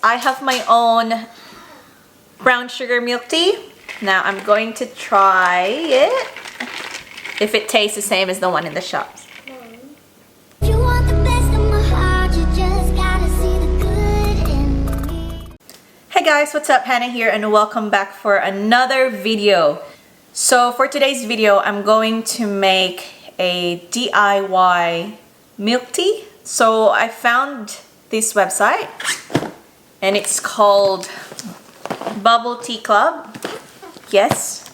I have my own brown sugar milk tea. Now I'm going to try it. If it tastes the same as the one in the shops. You want the best of my heart, you just gotta see the good in me. Hey guys, what's up? Hannah here and welcome back for another video. So for today's video, I'm going to make a DIY milk tea. So I found this website and it's called Bubble Tea Club. Yes,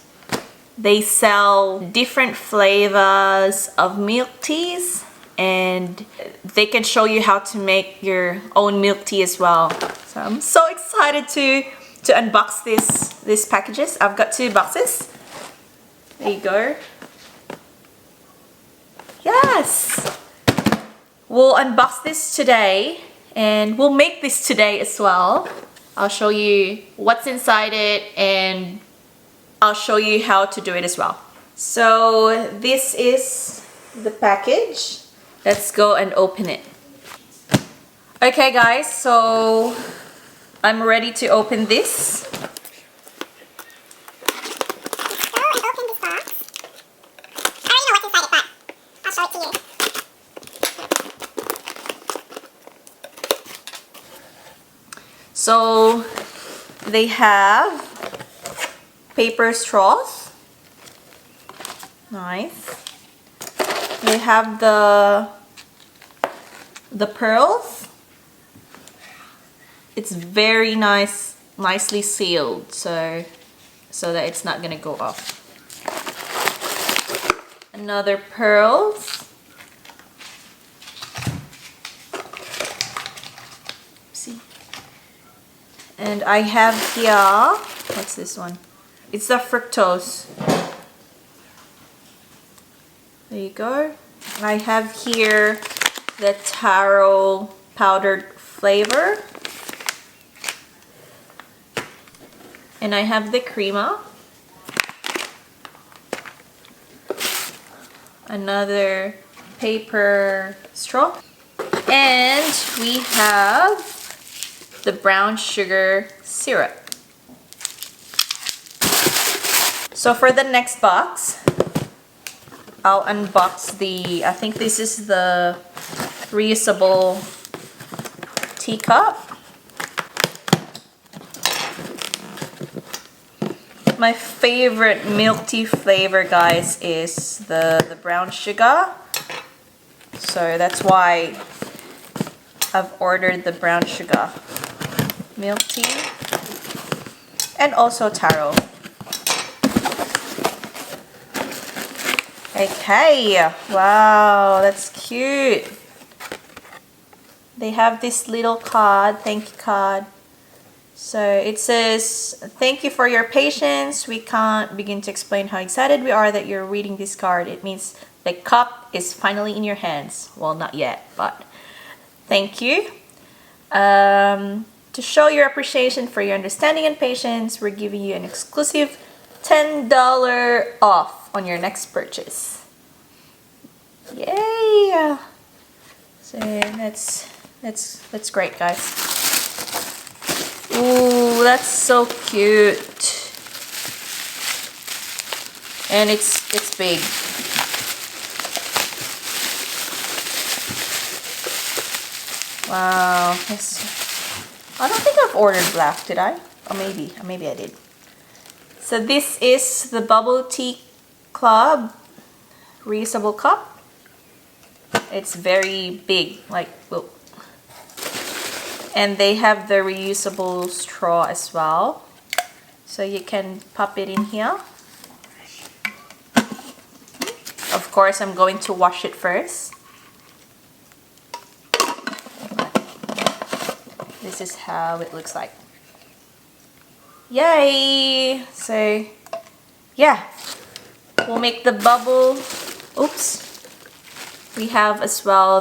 they sell different flavors of milk teas and they can show you how to make your own milk tea as well. So I'm so excited to unbox these packages. I've got 2 boxes. There you go. Yes! We'll unbox this today and we'll make this today as well. I'll show you what's inside it and I'll show you how to do it as well. So this is the package. Let's go and open it. Okay guys, so I'm ready to open this. So they have paper straws. Nice. They have the pearls. It's very nicely sealed, so that it's not gonna go off. Another pearls. And I have here, what's this one? It's the fructose. There you go. I have here the taro powdered flavor. And I have the crema. Another paper straw. And we have the brown sugar syrup. So for the next box, I'll unbox I think this is the reusable teacup. My favorite milk tea flavor, guys, is the brown sugar. So that's why I've ordered the brown sugar milk tea and also taro. Okay, wow, that's cute. They have this little card, thank you card. So it says, thank you for your patience. We can't begin to explain how excited we are that you're reading this card. It means the cup is finally in your hands. Well, not yet, but thank you. To show your appreciation for your understanding and patience, we're giving you an exclusive $10 off on your next purchase. Yay! So that's great, guys. Ooh, that's so cute. And it's big. Wow, I don't think I've ordered black, did I? Or maybe I did. So this is the Bubble Tea Club reusable cup. It's very big, like, whoa. And they have the reusable straw as well. So you can pop it in here. Of course, I'm going to wash it first. This is how it looks like. Yay! So, yeah. We'll make the bubble. Oops. We have as well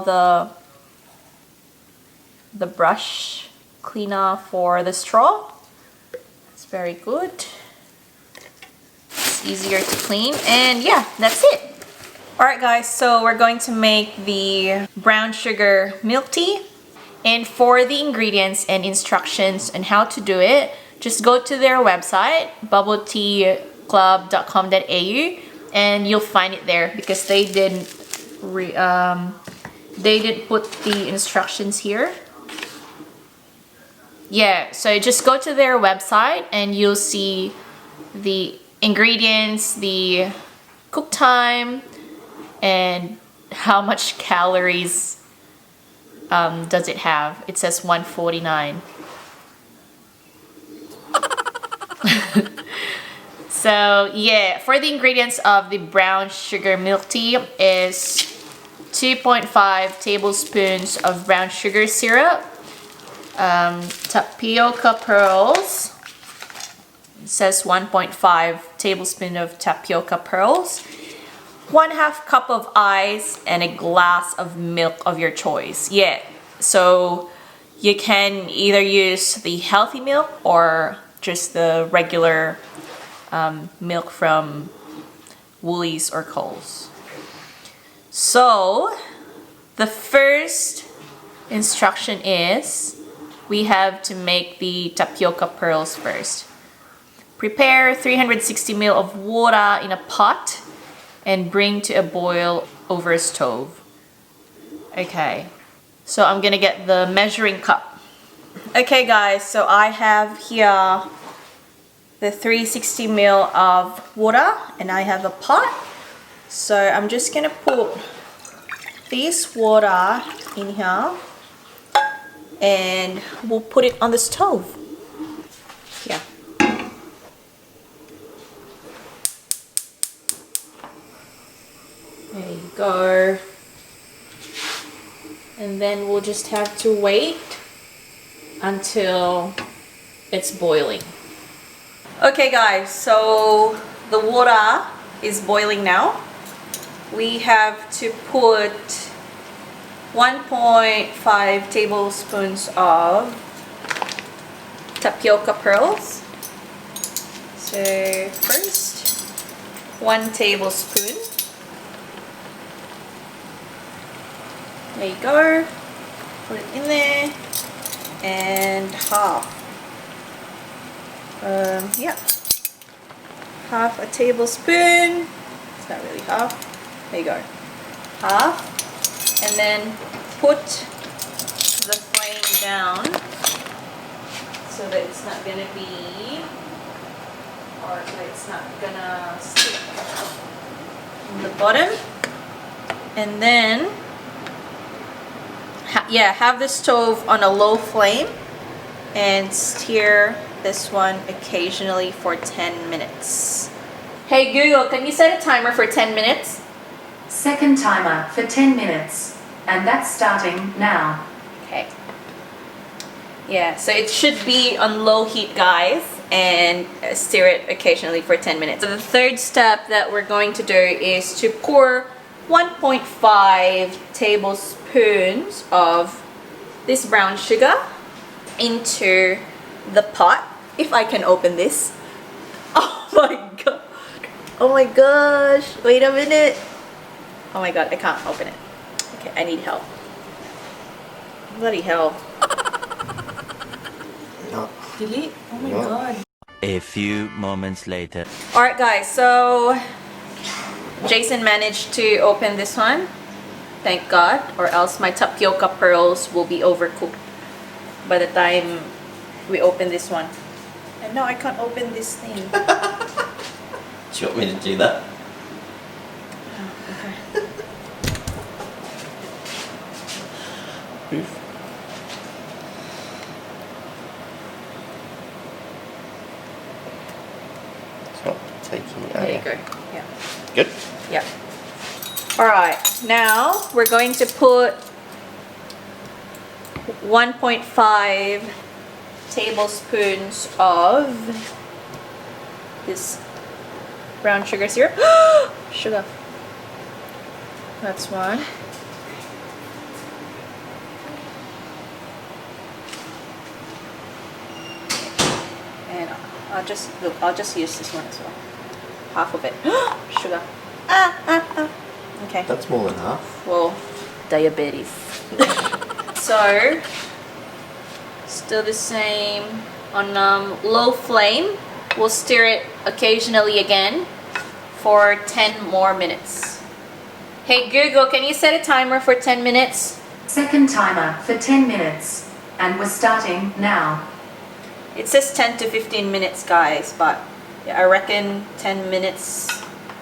the brush cleaner for the straw. It's very good. It's easier to clean. And yeah, that's it. Alright guys, so we're going to make the brown sugar milk tea. And for the ingredients and instructions on how to do it, just go to their website, bubbleteaclub.com.au, and you'll find it there because they didn't put the instructions here. Yeah, so just go to their website and you'll see the ingredients, the cook time, and how much calories does it have. It says 149. So yeah, for the ingredients of the brown sugar milk tea is 2.5 tablespoons of brown sugar syrup, tapioca pearls. It says 1.5 tablespoon of tapioca pearls, 1/2 cup of ice, and a glass of milk of your choice. Yeah, so you can either use the healthy milk or just the regular milk from Woolies or Coles. So the first instruction is we have to make the tapioca pearls first. Prepare 360 ml of water in a pot and bring to a boil over a stove. Okay, so I'm gonna get the measuring cup. Okay guys, so I have here the 360 ml of water and I have a pot. So I'm just gonna put this water in here and we'll put it on the stove. Yeah. There you go. And then we'll just have to wait until it's boiling. Okay guys, so the water is boiling now. We have to put 1.5 tablespoons of tapioca pearls. So first, 1 tablespoon. There you go. Put it in there. And half. Yeah. Half a tablespoon. It's not really half. There you go. Half. And then put the flame down so that it's not gonna be, or that it's not gonna stick on the bottom. And then have the stove on a low flame and stir this one occasionally for 10 minutes. Hey Google, can you set a timer for 10 minutes? Second timer for 10 minutes. And that's starting now. Okay. Yeah, so it should be on low heat, guys, and stir it occasionally for 10 minutes. So the third step that we're going to do is to pour 1.5 tablespoons of this brown sugar into the pot. If I can open this. Oh my god. Oh my gosh. Wait a minute. Oh my god, I can't open it. Okay, I need help. Bloody hell. No. Really? Oh my No. god. A few moments later. Alright guys, so Jason managed to open this one. Thank God. Or else my tapioca pearls will be overcooked by the time we open this one. And now I can't open this thing. Do you want me to do that? Okay. Oof. It's not taking it out. There you go. Yeah. Good. Yeah. Alright, now we're going to put 1.5 tablespoons of this brown sugar syrup. Sugar. That's one. And I'll just use this one as well. Half of it. Sugar. Okay. That's more than half. Well, diabetes. So Still the same on low flame. We'll stir it occasionally again for 10 more minutes. Hey Google, can you set a timer for 10 minutes? Second timer for 10 minutes. And we're starting now. It says 10 to 15 minutes, guys, but yeah, I reckon 10 minutes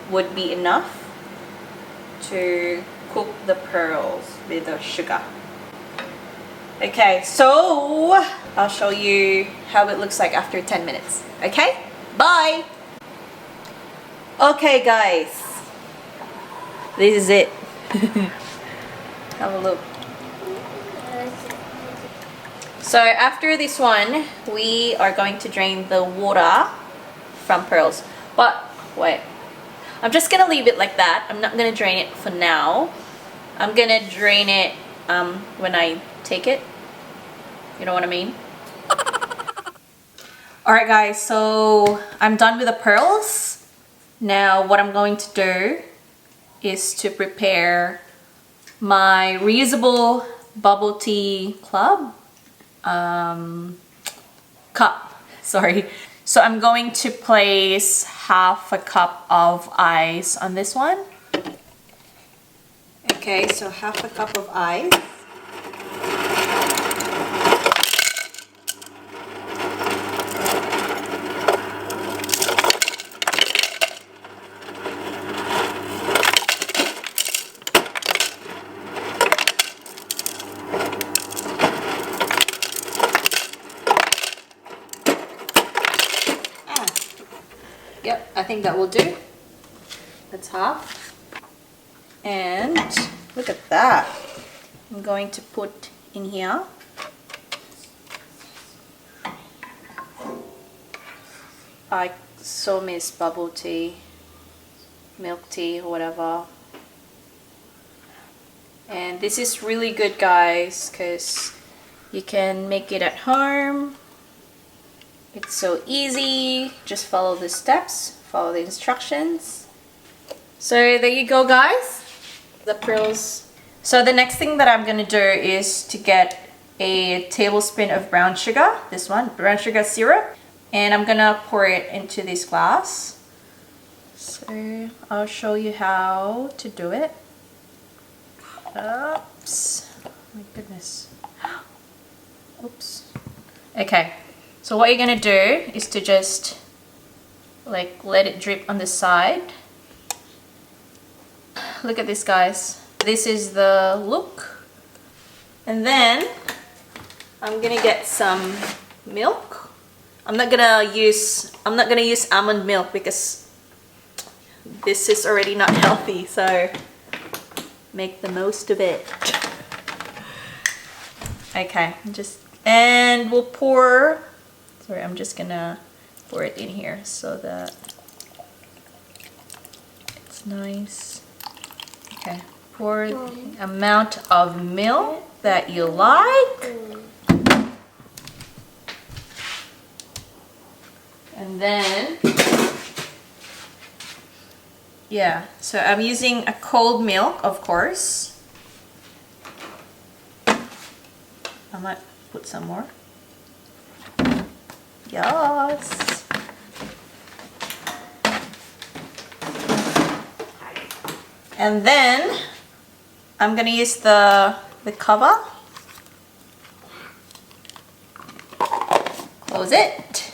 would be enough to cook the pearls with the sugar. Okay, so I'll show you how it looks like after 10 minutes. Okay, bye. Okay guys, this is it. Have a look. So after this one, we are going to drain the water from pearls. But wait, I'm just gonna leave it like that. I'm not gonna drain it for now. I'm gonna drain it when I take it. You know what I mean? Alright guys, so I'm done with the pearls. Now what I'm going to do is to prepare my reusable bubble tea cup. Sorry. So I'm going to place half a cup of ice on this one. Okay, so half a cup of ice. Yep, I think that will do. That's half. And look at that. I'm going to put in here I so miss bubble tea, milk tea, or whatever. And this is really good, guys, because you can make it at home. It's so easy. Just follow the steps, follow the instructions. So there you go, guys. The pearls. So the next thing that I'm gonna do is to get a tablespoon of brown sugar, this one, brown sugar syrup, and I'm gonna pour it into this glass. So I'll show you how to do it. Oops, my goodness. Oops. Okay, so what you're gonna do is to just like let it drip on the side. Look at this, guys. This is the look. And then I'm gonna get some milk. I'm not gonna use almond milk because this is already not healthy, so make the most of it. Okay, and we'll pour, sorry, I'm just gonna pour it in here so that it's nice. Okay, pour the amount of milk that you like. And then, yeah, so I'm using a cold milk, of course. I might put some more. Yes. And then I'm gonna use the cover. Close it.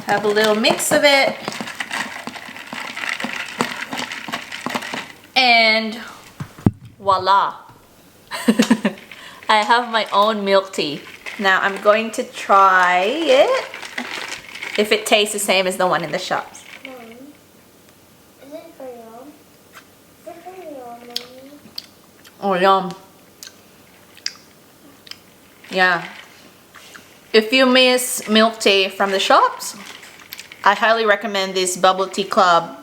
Have a little mix of it. And voila. I have my own milk tea. Now I'm going to try it. If it tastes the same as the one in the shops. Is it for yum? Is it for yum, Mommy? Oh, yum. Yeah. If you miss milk tea from the shops, I highly recommend this Bubble Tea Club.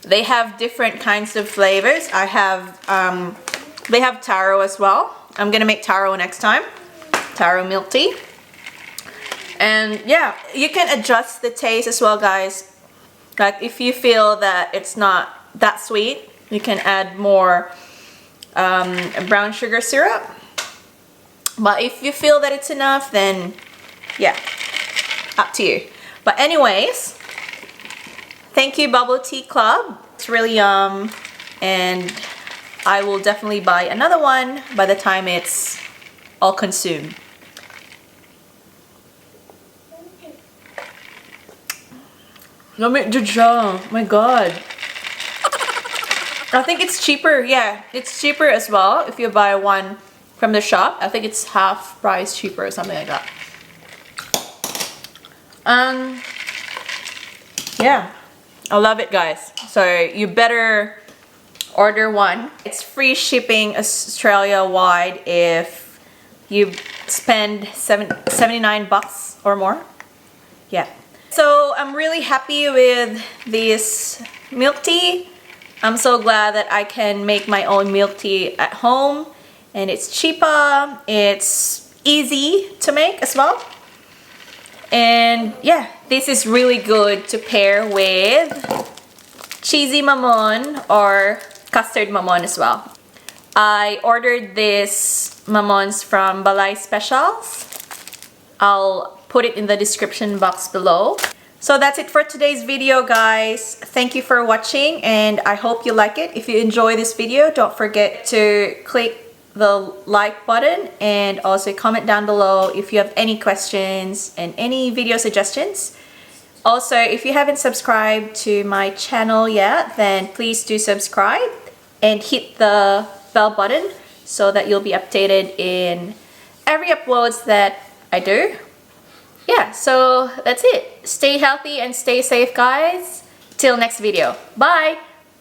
They have different kinds of flavors. They have taro as well. I'm gonna make taro next time. Taro milk tea. And yeah, you can adjust the taste as well, guys. Like if you feel that it's not that sweet, you can add more brown sugar syrup. But if you feel that it's enough, then yeah, up to you. But anyways, thank you Bubble Tea Club. It's really yum, and I will definitely buy another one by the time it's all consumed. My god. I think it's cheaper. Yeah, it's cheaper as well if you buy one from the shop. I think it's half price cheaper or something like that. Yeah, I love it, guys. So you better order one. It's free shipping Australia wide if you spend 79 bucks or more. Yeah. So I'm really happy with this milk tea. I'm so glad that I can make my own milk tea at home, and it's cheaper, it's easy to make as well. And yeah, this is really good to pair with cheesy mamon or custard mamon as well. I ordered this mamons from Balai Specials. I'll put it in the description box below. So that's it for today's video, guys. Thank you for watching, and I hope you like it. If you enjoy this video, don't forget to click the like button and also comment down below if you have any questions and any video suggestions. Also, if you haven't subscribed to my channel yet, then please do subscribe and hit the bell button so that you'll be updated in every uploads that I do. Yeah, so that's it. Stay healthy and stay safe, guys. Till next video. Bye!